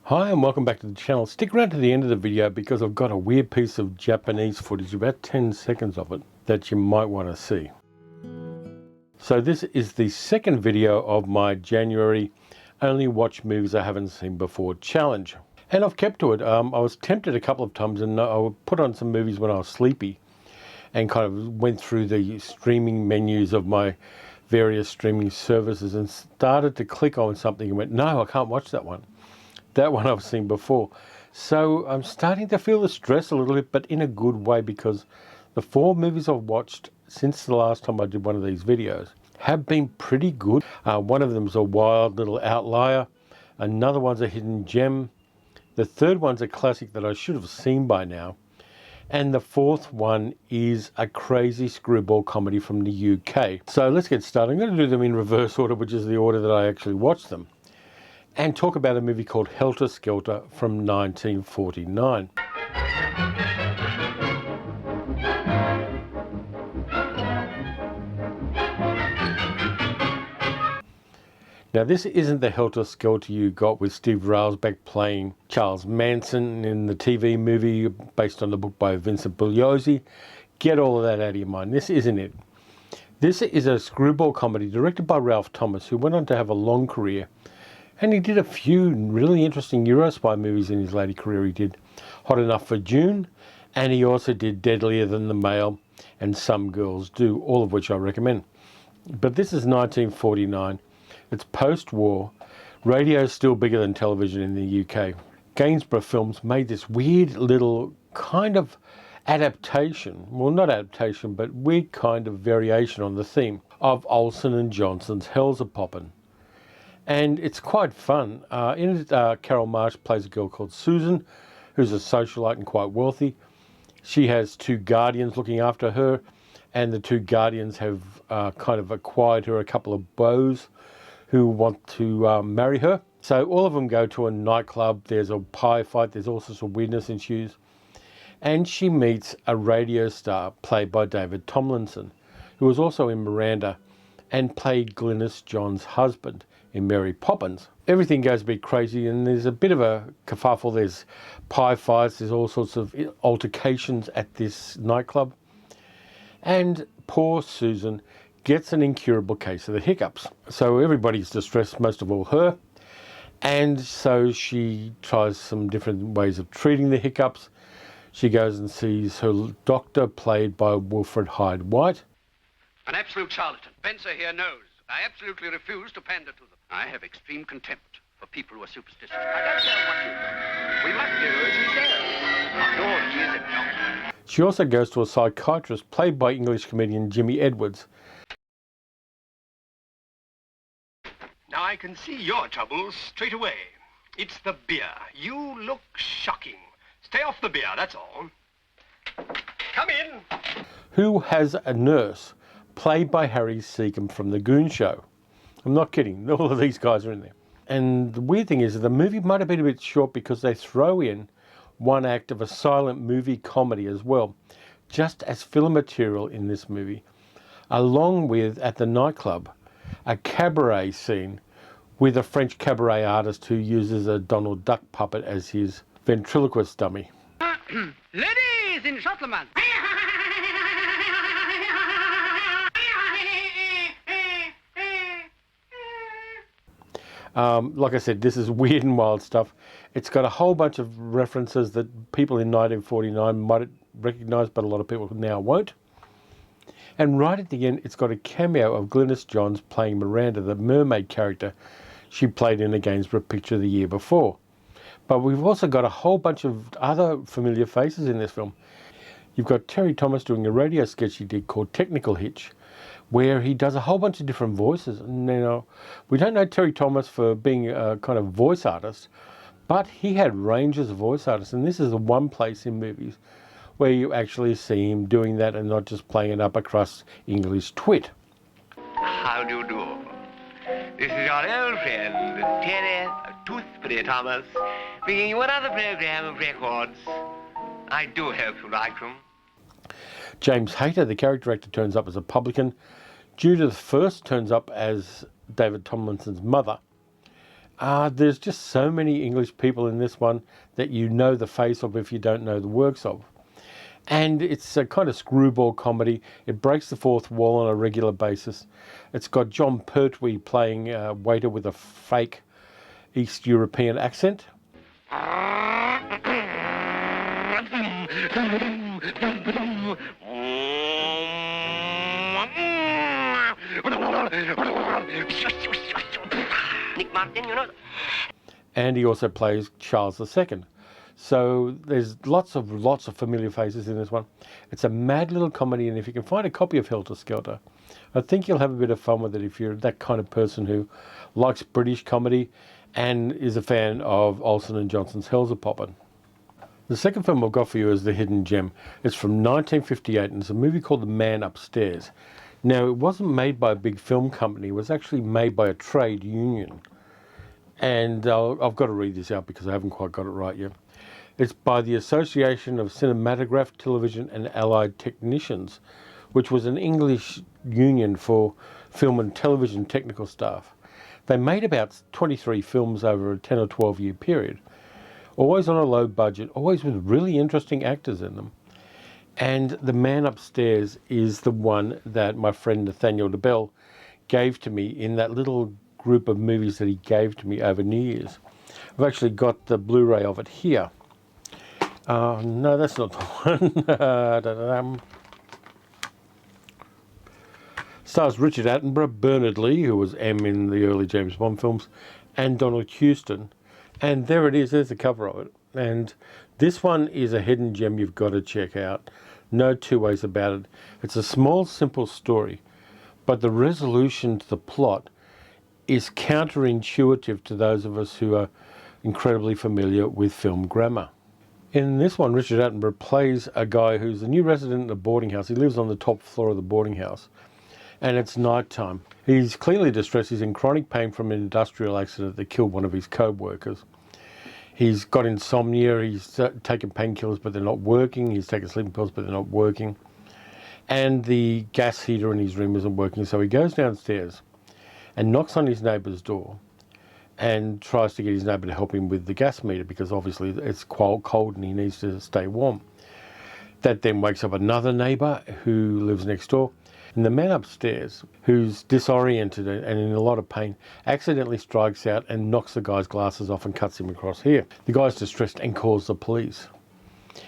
Hi and welcome back to the channel. Stick around to the end of the video because I've got a weird piece of Japanese footage, about 10 seconds of it, that you might want to see. So this is the second video of my January only watch movies I haven't seen before challenge. And I've kept to it. I was tempted a couple of times and I would put on some movies when I was sleepy and kind of went through the streaming menus of my various streaming services and started to click on something and went, no, I can't watch that one. That one I've seen before. So I'm starting to feel the stress a little bit, but in a good way, because the 4 movies I've watched since the last time I did one of these videos have been pretty good. One of them is a wild little outlier. Another one's a hidden gem. The third one's a classic that I should have seen by now. And the fourth one is a crazy screwball comedy from the UK. So let's get started. I'm going to do them in reverse order, which is the order that I actually watched them, and talk about a movie called Helter, Skelter from 1949. Now this isn't the Helter Skelter you got with Steve Railsback playing Charles Manson in the TV movie based on the book by Vincent Bugliosi. Get all of that out of your mind. This isn't it. This is a screwball comedy directed by Ralph Thomas, who went on to have a long career. And he did a few really interesting Euro spy movies in his later career. He did Hot Enough for June, and he also did Deadlier Than the Male and Some Girls Do, all of which I recommend. But this is 1949. It's post-war. Radio is still bigger than television in the UK. Gainsborough Films made this weird little kind of adaptation, well, not adaptation, but weird kind of variation on the theme of Olsen and Johnson's Hell's a Poppin'. And it's quite fun. In it, Carol Marsh plays a girl called Susan, who's a socialite and quite wealthy. She has 2 guardians looking after her, and the 2 guardians have kind of acquired her a couple of beaux who want to marry her. So all of them go to a nightclub. There's a pie fight. There's all sorts of weirdness ensues. And she meets a radio star played by David Tomlinson, who was also in Miranda and played Glynis John's husband in Mary Poppins. Everything goes a bit crazy and there's a bit of a kerfuffle. There's pie fights, there's all sorts of altercations at this nightclub. And poor Susan gets an incurable case of the hiccups. So everybody's distressed, most of all her. And so she tries some different ways of treating the hiccups. She goes and sees her doctor, played by Wilfred Hyde White. An absolute charlatan. Spencer here knows. I absolutely refuse to pander to them. I have extreme contempt for people who are superstitious. I don't care what you do. We must do as he says. After all, he is a doctor. She also goes to a psychiatrist played by English comedian Jimmy Edwards. Now I can see your troubles straight away. It's the beer. You look shocking. Stay off the beer, that's all. Come in. Who has a nurse played by Harry Seacombe from The Goon Show. I'm not kidding, all of these guys are in there. And the weird thing is that the movie might have been a bit short because they throw in one act of a silent movie comedy as well, just as filler material in this movie, along with, at the nightclub, a cabaret scene with a French cabaret artist who uses a Donald Duck puppet as his ventriloquist dummy. Ladies and gentlemen. Like I said, this is weird and wild stuff. It's got a whole bunch of references that people in 1949 might recognise, but a lot of people now won't. And right at the end, it's got a cameo of Glynis Johns playing Miranda, the mermaid character she played in a Gainsborough picture the year before. But we've also got a whole bunch of other familiar faces in this film. You've got Terry Thomas doing a radio sketch he did called Technical Hitch, where he does a whole bunch of different voices. And, you know, we don't know Terry Thomas for being a kind of voice artist, but he had range as a voice artist. And this is the one place in movies where you actually see him doing that and not just playing an upper crust English twit. How do you do? This is your old friend, Terry Toothbury Thomas, bringing you another program of records. I do hope you like them. James Hayter, the character actor, turns up as a publican. Judith First turns up as David Tomlinson's mother. There's just so many English people in this one that you know the face of if you don't know the works of. And it's a kind of screwball comedy. It breaks the fourth wall on a regular basis. It's got John Pertwee playing a waiter with a fake East European accent. Nick Martin, you know. And he also plays Charles II. So there's lots of familiar faces in this one. It's a mad little comedy, and if you can find a copy of Helter Skelter, I think you'll have a bit of fun with it if you're that kind of person who likes British comedy and is a fan of Olsen and Johnson's Hell's a Poppin'. The second film I've got for you is The Hidden Gem. It's from 1958, and it's a movie called The Man Upstairs. Now, it wasn't made by a big film company. It was actually made by a trade union. And I've got to read this out because I haven't quite got it right yet. It's by the Association of Cinematograph, Television and Allied Technicians, which was an English union for film and television technical staff. They made about 23 films over a 10 or 12 year period, always on a low budget, always with really interesting actors in them. And The Man Upstairs is the one that my friend Nathaniel DeBell gave to me in that little group of movies that he gave to me over New Year's. I've actually got the Blu-ray of it here. No, that's not the one. Stars Richard Attenborough, Bernard Lee, who was M in the early James Bond films, and Donald Huston. And there it is, there's the cover of it. And this one is a hidden gem you've got to check out. No two ways about it. It's a small, simple story, but the resolution to the plot is counterintuitive to those of us who are incredibly familiar with film grammar. In this one, Richard Attenborough plays a guy who's a new resident in a boarding house. He lives on the top floor of the boarding house, and it's night time. He's clearly distressed. He's in chronic pain from an industrial accident that killed one of his co-workers. He's got insomnia. He's taking painkillers, but they're not working. He's taking sleeping pills, but they're not working. And the gas heater in his room isn't working, so he goes downstairs and knocks on his neighbour's door and tries to get his neighbour to help him with the gas meter because obviously it's cold and he needs to stay warm. That then wakes up another neighbour who lives next door. And the man upstairs, who's disoriented and in a lot of pain, accidentally strikes out and knocks the guy's glasses off and cuts him across here. The guy's distressed and calls the police.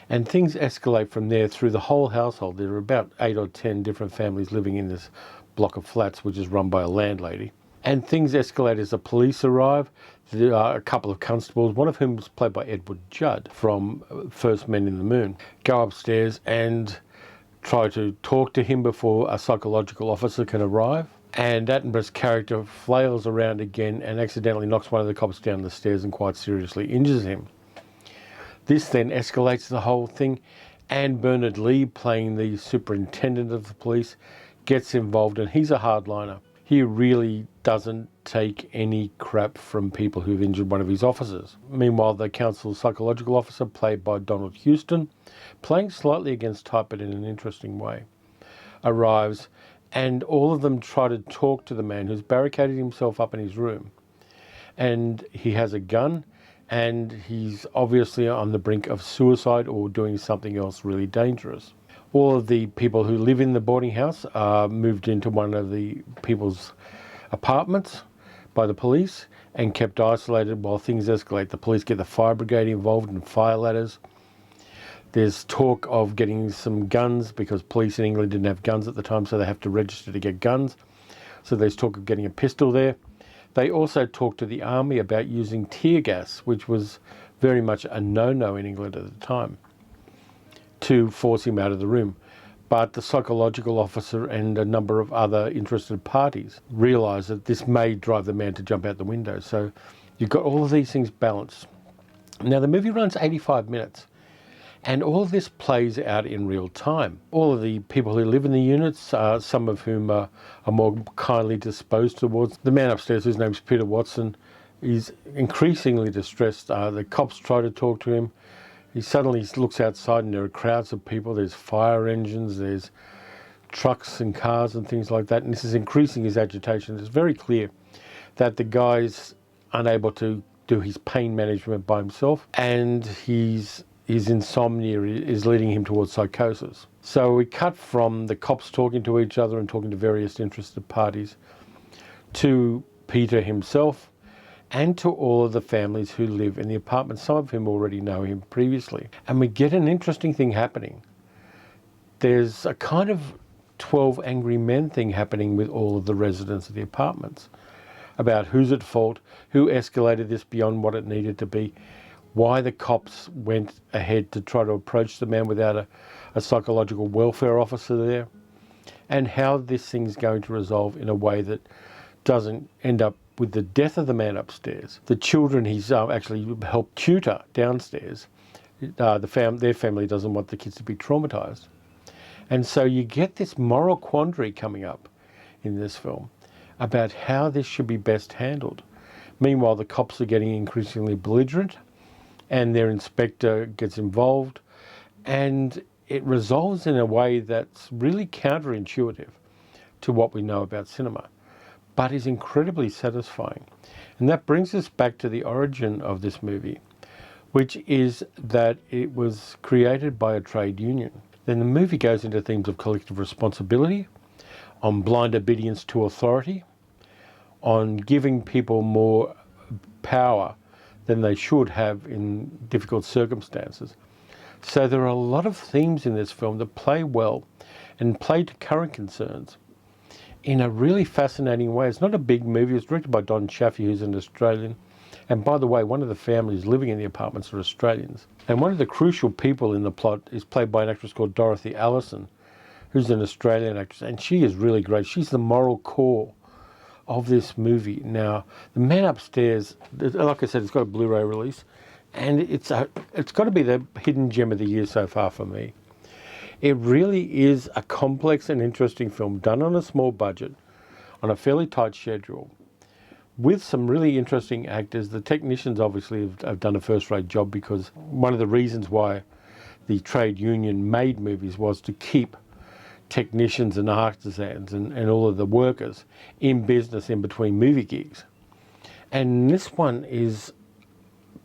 And things escalate from there through the whole household. There are about 8 or 10 different families living in this block of flats, which is run by a landlady. And things escalate as the police arrive. There are a couple of constables, one of whom was played by Edward Judd from First Men in the Moon, go upstairs and try to talk to him before a psychological officer can arrive. And Attenborough's character flails around again and accidentally knocks one of the cops down the stairs and quite seriously injures him. This then escalates the whole thing, and Bernard Lee, playing the superintendent of the police, gets involved, and he's a hardliner. He really doesn't take any crap from people who've injured one of his officers. Meanwhile, the council's psychological officer, played by Donald Huston, playing slightly against type but in an interesting way, arrives, and all of them try to talk to the man who's barricaded himself up in his room. And he has a gun, and he's obviously on the brink of suicide or doing something else really dangerous. All of the people who live in the boarding house are moved into one of the people's apartments by the police and kept isolated while things escalate. The police get the fire brigade involved in fire ladders. There's talk of getting some guns because police in England didn't have guns at the time, so they have to register to get guns. So there's talk of getting a pistol there. They also talk to the army about using tear gas, which was very much a no-no in England at the time, to force him out of the room. But the psychological officer and a number of other interested parties realise that this may drive the man to jump out the window. So you've got all of these things balanced. Now the movie runs 85 minutes. And all of this plays out in real time. All of the people who live in the units, some of whom are more kindly disposed towards the man upstairs, whose name's Peter Watson, is increasingly distressed. The cops try to talk to him. He suddenly looks outside and there are crowds of people. There's fire engines, there's trucks and cars and things like that. And this is increasing his agitation. It's very clear that the guy's unable to do his pain management by himself, and his insomnia is leading him towards psychosis. So we cut from the cops talking to each other and talking to various interested parties to Peter himself and to all of the families who live in the apartment. Some of whom already know him previously. And we get an interesting thing happening. There's a kind of 12 Angry Men thing happening with all of the residents of the apartments about who's at fault, who escalated this beyond what it needed to be, why the cops went ahead to try to approach the man without a psychological welfare officer there, and how this thing's going to resolve in a way that doesn't end up with the death of the man upstairs. The children he's actually helped tutor downstairs, their family doesn't want the kids to be traumatised. And so you get this moral quandary coming up in this film about how this should be best handled. Meanwhile, the cops are getting increasingly belligerent and their inspector gets involved, and it resolves in a way that's really counterintuitive to what we know about cinema, but is incredibly satisfying. And that brings us back to the origin of this movie, which is that it was created by a trade union. Then the movie goes into themes of collective responsibility, on blind obedience to authority, on giving people more power than they should have in difficult circumstances. So there are a lot of themes in this film that play well and play to current concerns in a really fascinating way. It's not a big movie. It's directed by Don Chaffee, who's an Australian. And by the way, one of the families living in the apartments are Australians. And one of the crucial people in the plot is played by an actress called Dorothy Allison, who's an Australian actress, and she is really great. She's the moral core of this movie. Now, The Man Upstairs, like I said, it's got a Blu-ray release, and it's got to be the hidden gem of the year so far for me. It really is a complex and interesting film done on a small budget, on a fairly tight schedule, with some really interesting actors. The technicians obviously have done a first-rate job, because one of the reasons why the trade union made movies was to keep technicians and artisans and all of the workers in business in between movie gigs. And this one is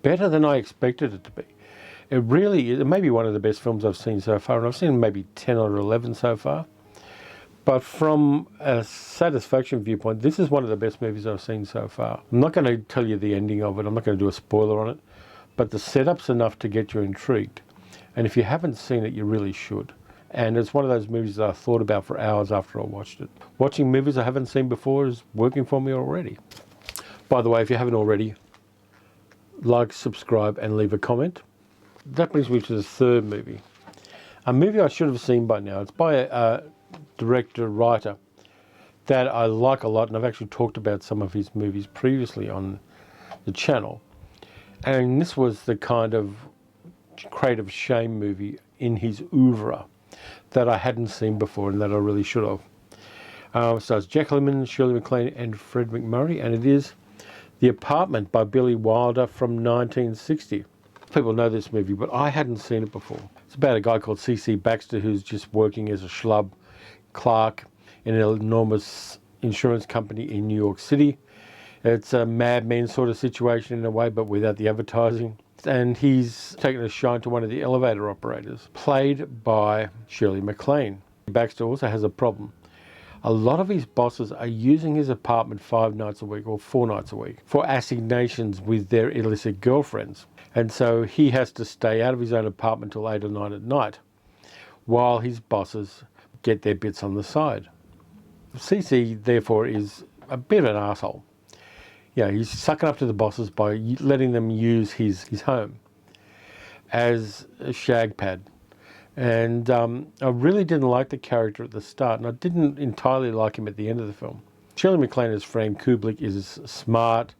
better than I expected it to be. It really is. It may be one of the best films I've seen so far, and I've seen maybe 10 or 11 so far. But from a satisfaction viewpoint, this is one of the best movies I've seen so far. I'm not going to tell you the ending of it. I'm not going to do a spoiler on it. But the setup's enough to get you intrigued. And if you haven't seen it, you really should. And it's one of those movies that I thought about for hours after I watched it. Watching movies I haven't seen before is working for me already. By the way, if you haven't already, like, subscribe, and leave a comment. That brings me to the third movie. A movie I should have seen by now. It's by a director, writer that I like a lot, and I've actually talked about some of his movies previously on the channel. And this was the kind of creative shame movie in his oeuvre that I hadn't seen before and that I really should have. So it's Jack Lemmon, Shirley MacLaine, and Fred MacMurray, and it is The Apartment by Billy Wilder from 1960. People know this movie, but I hadn't seen it before. It's about a guy called C.C. Baxter who's just working as a schlub clerk in an enormous insurance company in New York City. It's a Mad Men sort of situation in a way, but without the advertising. And he's taken a shine to one of the elevator operators, played by Shirley MacLaine. Baxter also has a problem. A lot of his bosses are using his apartment 5 nights a week or 4 nights a week for assignations with their illicit girlfriends. And so he has to stay out of his own apartment till 8 or 9 at night, while his bosses get their bits on the side. CC, therefore, is a bit of an arsehole. Yeah, he's sucking up to the bosses by letting them use his home as a shag pad. And I really didn't like the character at the start, and I didn't entirely like him at the end of the film. Shirley MacLaine as Fran Kubelik is smart,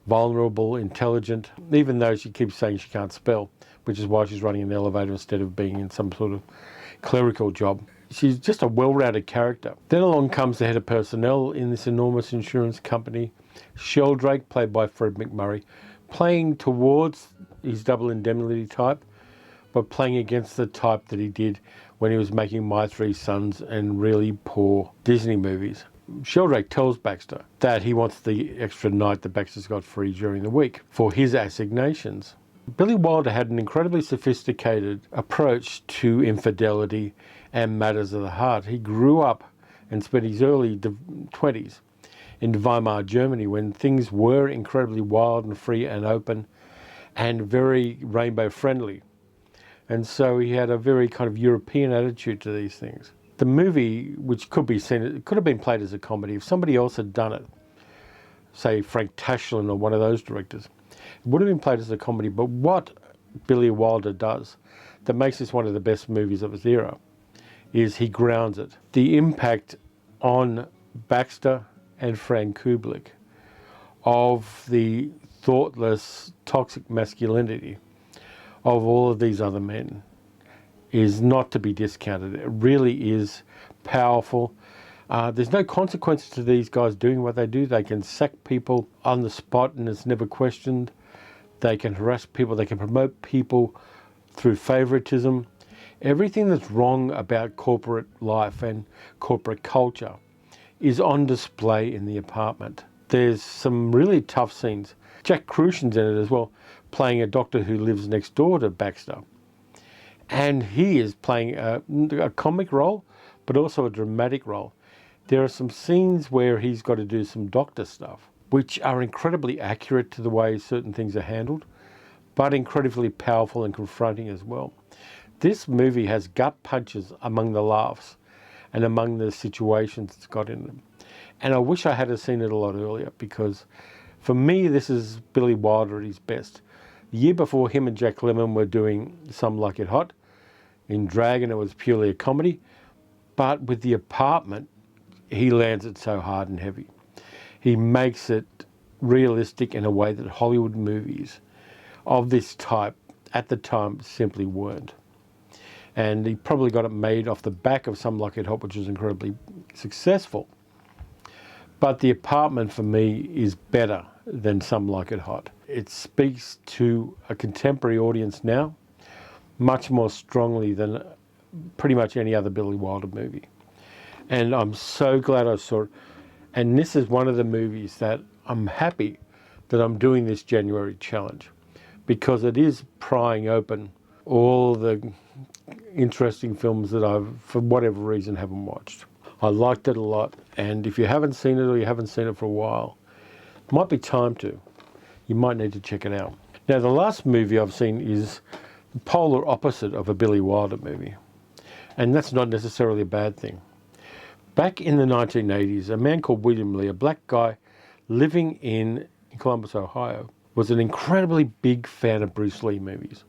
vulnerable, intelligent, even though she keeps saying she can't spell, which is why she's running an elevator instead of being in some sort of clerical job. She's just a well-rounded character. Then along comes the head of personnel in this enormous insurance company, Sheldrake, played by Fred MacMurray, playing towards his double indemnity type, but playing against the type that he did when he was making My Three Sons and really poor Disney movies. Sheldrake tells Baxter that he wants the extra night that Baxter's got free during the week for his assignations. Billy Wilder had an incredibly sophisticated approach to infidelity and matters of the heart. He grew up and spent his early 20s in Weimar, Germany, when things were incredibly wild and free and open and very rainbow friendly. And so he had a very kind of European attitude to these things. The movie, which could be seen, it could have been played as a comedy if somebody else had done it, say Frank Tashlin or one of those directors. It would have been played as a comedy, but what Billy Wilder does that makes this one of the best movies of his era is he grounds it. The impact on Baxter and Frank Kubelik of the thoughtless, toxic masculinity of all of these other men is not to be discounted. It really is powerful. There's no consequences to these guys doing what they do. They can sack people on the spot and it's never questioned. They can harass people. They can promote people through favoritism. Everything that's wrong about corporate life and corporate culture is on display in The Apartment. There's some really tough scenes. Jack Crucian's in it as well, playing a doctor who lives next door to Baxter. And he is playing a comic role, but also a dramatic role. There are some scenes where he's got to do some doctor stuff, which are incredibly accurate to the way certain things are handled, but incredibly powerful and confronting as well. This movie has gut punches among the laughs and among the situations it's got in them. And I wish I had seen it a lot earlier, because for me, this is Billy Wilder at his best. The year before, him and Jack Lemmon were doing Some Like It Hot. In Dragon, it was purely a comedy. But with The Apartment, he lands it so hard and heavy. He makes it realistic in a way that Hollywood movies of this type at the time simply weren't. And he probably got it made off the back of Some Like It Hot, which was incredibly successful. But The Apartment, for me, is better than Some Like It Hot. It speaks to a contemporary audience now much more strongly than pretty much any other Billy Wilder movie. And I'm so glad I saw it. And this is one of the movies that I'm happy that I'm doing this January challenge, because it is prying open all the interesting films that I've, for whatever reason, haven't watched. I liked it a lot, and if you haven't seen it or you haven't seen it for a while, it might be time to. You might need to check it out. Now, the last movie I've seen is the polar opposite of a Billy Wilder movie, and that's not necessarily a bad thing. Back in the 1980s, a man called William Lee, a black guy living in Columbus, Ohio, was an incredibly big fan of Bruce Lee movies.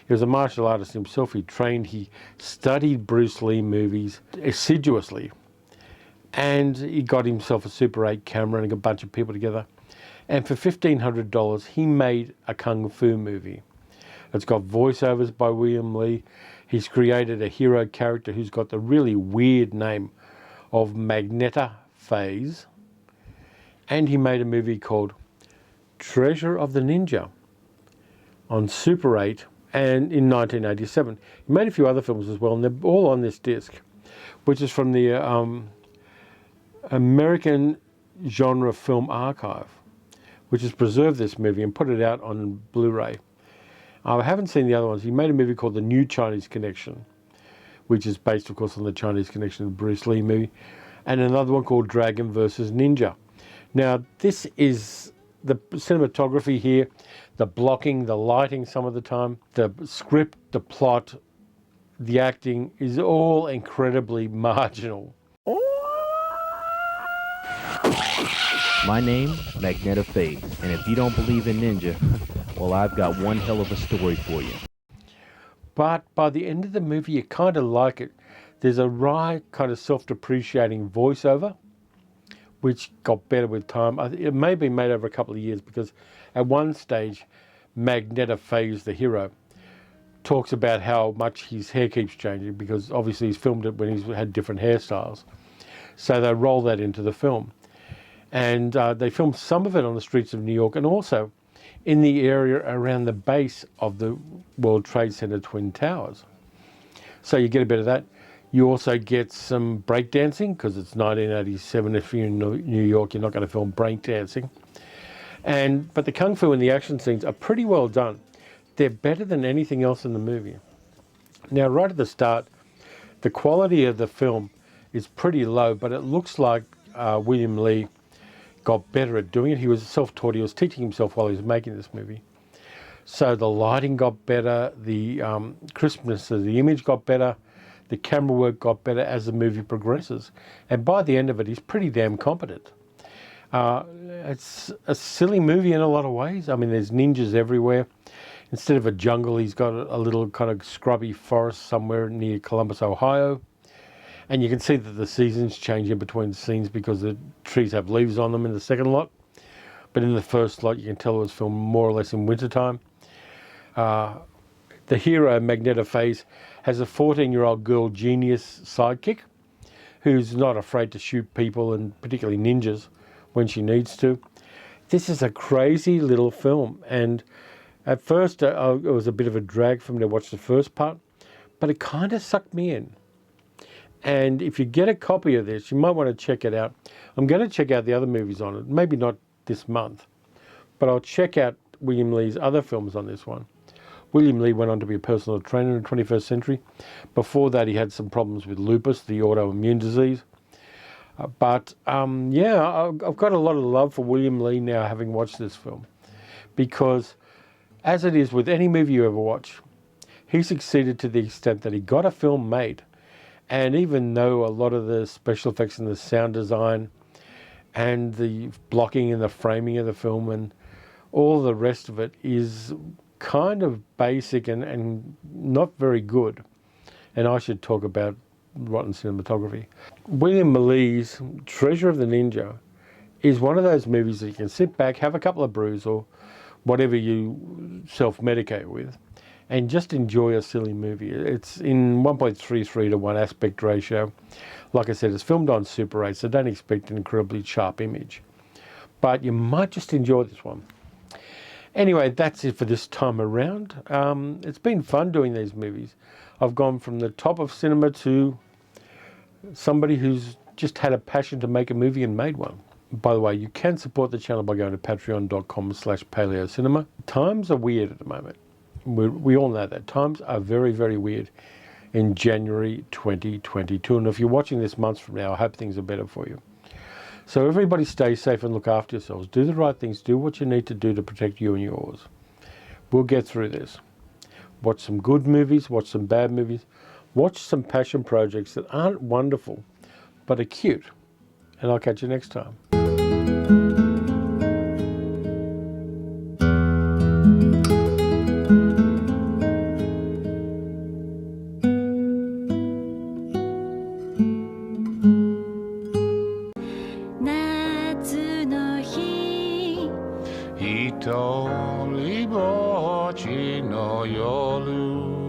He was a martial artist himself. He studied Bruce Lee movies assiduously. And he got himself a Super 8 camera and a bunch of people together. And for $1,500, he made a Kung Fu movie. It's got voiceovers by William Lee. He's created a hero character who's got the really weird name of Magneta Phase. And he made a movie called Treasure of the Ninja on Super 8 and in 1987. He made a few other films as well, and they're all on this disc, which is from the American Genre Film Archive, which has preserved this movie and put it out on Blu-ray. I haven't seen the other ones. He made a movie called The New Chinese Connection, which is based, of course, on the Chinese Connection, the Bruce Lee movie, and another one called Dragon vs. Ninja. Now, this is the cinematography here, the blocking, the lighting some of the time, the script, the plot, the acting is all incredibly marginal. My name, Magneta Phase, and if you don't believe in ninja, well, I've got one hell of a story for you. But by the end of the movie, you kind of like it. There's a wry, kind of self-depreciating voiceover, which got better with time. It may have been made over a couple of years, because at one stage, Magneta Phase, the hero, talks about how much his hair keeps changing, because obviously he's filmed it when he's had different hairstyles. So they roll that into the film. And they filmed some of it on the streets of New York, and also in the area around the base of the World Trade Center Twin Towers. So you get a bit of that. You also get some breakdancing, because it's 1987. If you're in New York, you're not going to film breakdancing. But the kung fu and the action scenes are pretty well done. They're better than anything else in the movie. Now, right at the start, the quality of the film is pretty low, but it looks like William Lee got better at doing it. He was self-taught. He was teaching himself while he was making this movie. So the lighting got better, the crispness of the image got better, the camera work got better as the movie progresses. And by the end of it, he's pretty damn competent. It's a silly movie in a lot of ways. I mean, there's ninjas everywhere. Instead of a jungle, he's got a little kind of scrubby forest somewhere near Columbus, Ohio. And you can see that the seasons change in between the scenes because the trees have leaves on them in the second lot. But in the first lot, you can tell it was filmed more or less in wintertime. The hero, Magneto Phase, has a 14-year-old girl genius sidekick who's not afraid to shoot people, and particularly ninjas, when she needs to. This is a crazy little film, and at first it was a bit of a drag for me to watch the first part, but it kind of sucked me in. And if you get a copy of this, you might want to check it out. I'm going to check out the other movies on it, maybe not this month, but I'll check out William Lee's other films on this one. William Lee went on to be a personal trainer in the 21st century. Before that, he had some problems with lupus, the autoimmune disease. I've got a lot of love for William Lee now, having watched this film, because as it is with any movie you ever watch, he succeeded to the extent that he got a film made. And even though a lot of the special effects and the sound design and the blocking and the framing of the film and all the rest of it is kind of basic and not very good. And I should talk about rotten cinematography. William Lee's Treasure of the Ninja is one of those movies that you can sit back, have a couple of brews or whatever you self-medicate with, and just enjoy a silly movie. It's in 1.33 to 1 aspect ratio. Like I said, it's filmed on Super 8, so don't expect an incredibly sharp image. But you might just enjoy this one. Anyway, that's it for this time around. It's been fun doing these movies. I've gone from the top of cinema to somebody who's just had a passion to make a movie and made one. By the way, you can support the channel by going to patreon.com/paleocinema. Times are weird at the moment. We all know that. Times are very, very weird in January 2022. And if you're watching this months from now, I hope things are better for you. So everybody stay safe and look after yourselves. Do the right things. Do what you need to do to protect you and yours. We'll get through this. Watch some good movies. Watch some bad movies. Watch some passion projects that aren't wonderful, but are cute. And I'll catch you next time. Itoli bochi no yoru